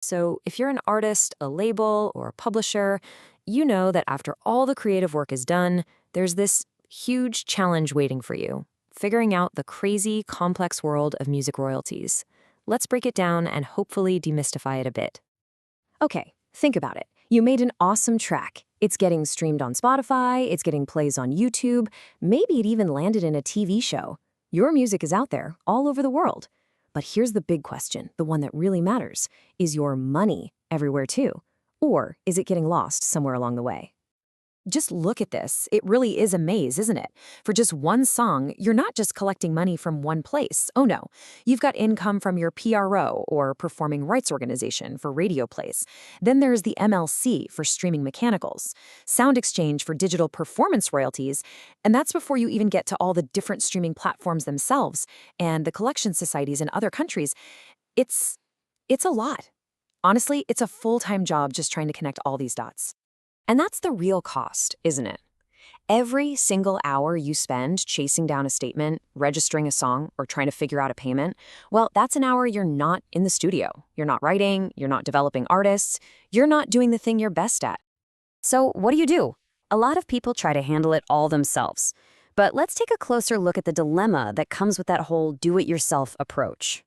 So, if you're an artist, a label, or a publisher, you know that after all the creative work is done, there's this huge challenge waiting for you figuring out the crazy, complex world of music royalties. Let's break it down and hopefully demystify it a bit. Okay, think about it. You made an awesome track. It's getting streamed on Spotify, it's getting plays on YouTube, maybe it even landed in a TV show. Your music is out there, all over the world. But here's the big question, the one that really matters. Is your money everywhere too? Or is it getting lost somewhere along the way? Just look at this. It really is a maze, isn't it? For just one song, you're not just collecting money from one place. Oh no. You've got income from your PRO or performing rights organization for radio plays. Then there's the MLC for streaming mechanicals, Sound Exchange for digital performance royalties, and that's before you even get to all the different streaming platforms themselves and the collection societies in other countries. It's it's a lot. Honestly, it's a full-time job just trying to connect all these dots. And that's the real cost, isn't it? Every single hour you spend chasing down a statement, registering a song, or trying to figure out a payment, well, that's an hour you're not in the studio. You're not writing, you're not developing artists, you're not doing the thing you're best at. So what do? A lot of people try to handle it all themselves. But let's take a closer look at the dilemma that comes with that whole do-it-yourself approach.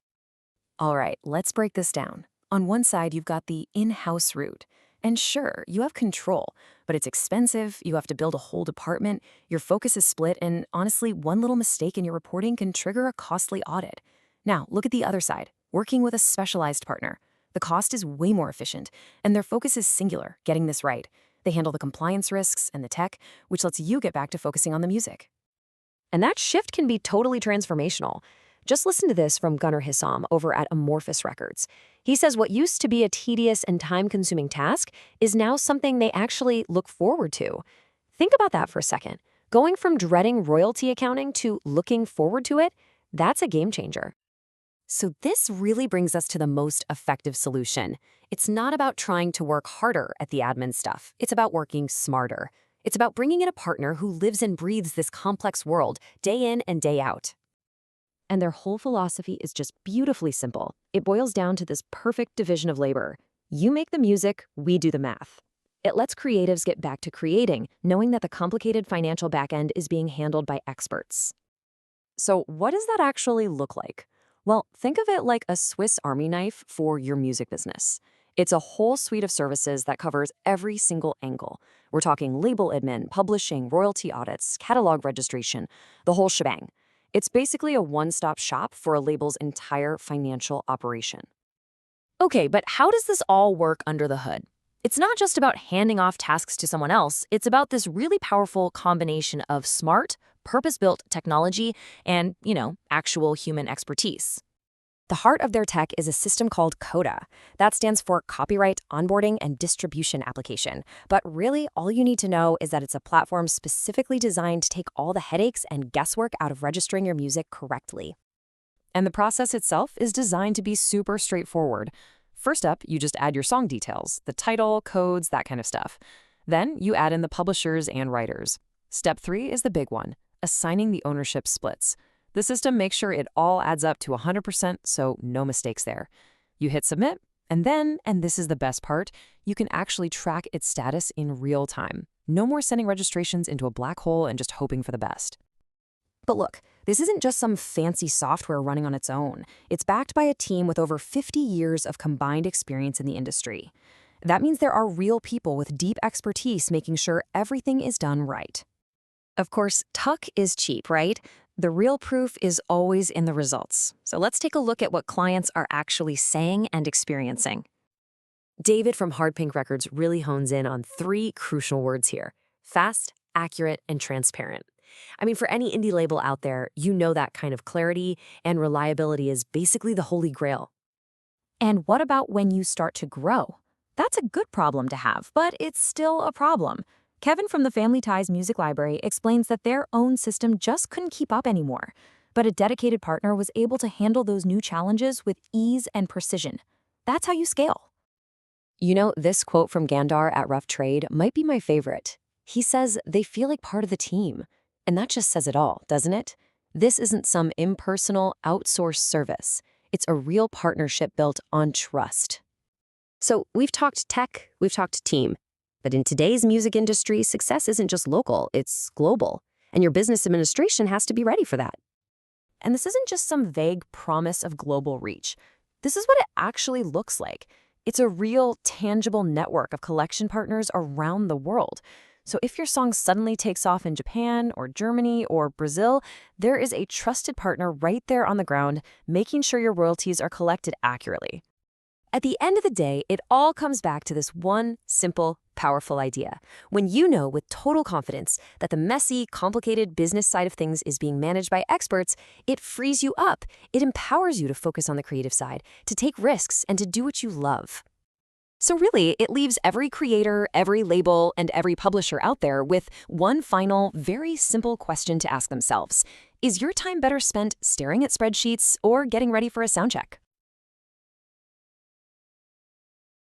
All right, let's break this down. On one side, you've got the in-house route. And sure, you have control, but it's expensive, you have to build a whole department, your focus is split, and honestly, one little mistake in your reporting can trigger a costly audit. Now, look at the other side, working with a specialized partner. The cost is way more efficient, and their focus is singular, getting this right. They handle the compliance risks and the tech, which lets you get back to focusing on the music. And that shift can be totally transformational. Just listen to this from Gunnar Hissam over at Amorphous Records. He says what used to be a tedious and time-consuming task is now something they actually look forward to. Think about that for a second. Going from dreading royalty accounting to looking forward to it, that's a game changer. So this really brings us to the most effective solution. It's not about trying to work harder at the admin stuff. It's about working smarter. It's about bringing in a partner who lives and breathes this complex world day in and day out. And their whole philosophy is just beautifully simple. It boils down to this perfect division of labor. You make the music, we do the math. It lets creatives get back to creating, knowing that the complicated financial backend is being handled by experts. So what does that actually look like? Well, think of it like a Swiss Army knife for your music business. It's a whole suite of services that covers every single angle. We're talking label admin, publishing, royalty audits, catalog registration, the whole shebang. It's basically a one-stop shop for a label's entire financial operation. Okay, but how does this all work under the hood? It's not just about handing off tasks to someone else. It's about this really powerful combination of smart, purpose-built technology and, actual human expertise. The heart of their tech is a system called CODA. That stands for Copyright Onboarding and Distribution Application. But really, all you need to know is that it's a platform specifically designed to take all the headaches and guesswork out of registering your music correctly. And the process itself is designed to be super straightforward. First up, you just add your song details, the title, codes, that kind of stuff. Then you add in the publishers and writers. Step 3 is the big one, assigning the ownership splits. The system makes sure it all adds up to 100%, so no mistakes there. You hit submit, and then, and this is the best part, you can actually track its status in real time. No more sending registrations into a black hole and just hoping for the best. But look, this isn't just some fancy software running on its own. It's backed by a team with over 50 years of combined experience in the industry. That means there are real people with deep expertise making sure everything is done right. Of course, tuck is cheap, right? The real proof is always in the results. So let's take a look at what clients are actually saying and experiencing. David from Hard Pink Records really hones in on 3 crucial words here: fast, accurate, and transparent. I mean, for any indie label out there, you know that kind of clarity and reliability is basically the holy grail. And what about when you start to grow? That's a good problem to have, but it's still a problem. Kevin from the Family Ties Music Library explains that their own system just couldn't keep up anymore, but a dedicated partner was able to handle those new challenges with ease and precision. That's how you scale. This quote from Gandar at Rough Trade might be my favorite. He says they feel like part of the team. And that just says it all, doesn't it? This isn't some impersonal, outsourced service. It's a real partnership built on trust. So we've talked tech, we've talked team. But in today's music industry, success isn't just local, it's global. And your business administration has to be ready for that. And this isn't just some vague promise of global reach. This is what it actually looks like. It's a real, tangible network of collection partners around the world. So if your song suddenly takes off in Japan or Germany or Brazil, there is a trusted partner right there on the ground, making sure your royalties are collected accurately. At the end of the day, it all comes back to this one simple, powerful idea. When you know with total confidence that the messy, complicated business side of things is being managed by experts, it frees you up. It empowers you to focus on the creative side, to take risks, and to do what you love. So really, it leaves every creator, every label, and every publisher out there with one final, very simple question to ask themselves. Is your time better spent staring at spreadsheets or getting ready for a sound check?